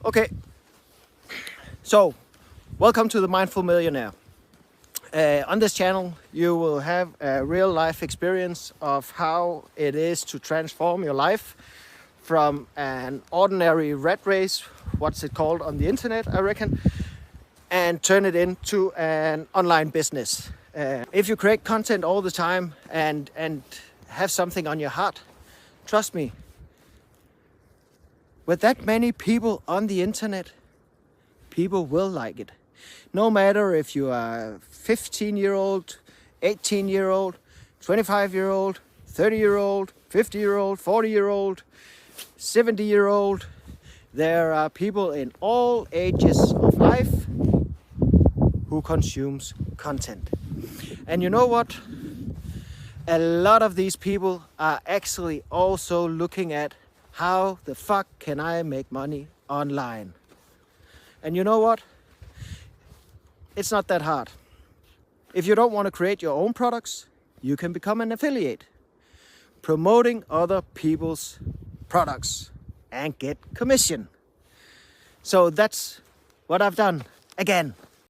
Okay, so welcome to the Mindful Millionaire. On this channel, you will have a real life experience of how it is to transform your life from an ordinary rat race, what's it called on the internet, I reckon, and turn it into an online business. If you create content all the time and have something on your heart, trust me, with that many people on the internet, people will like it. No matter if you are 15-year-old, 18-year-old, 25-year-old, 30-year-old, 50-year-old, 40-year-old, 70-year-old, there are people in all ages of life who consumes content. And you know what? A lot of these people are actually also looking at how the fuck can I make money online? And you know what? It's not that hard. If you don't want to create your own products, you can become an affiliate, promoting other people's products and get commission. So that's what I've done again.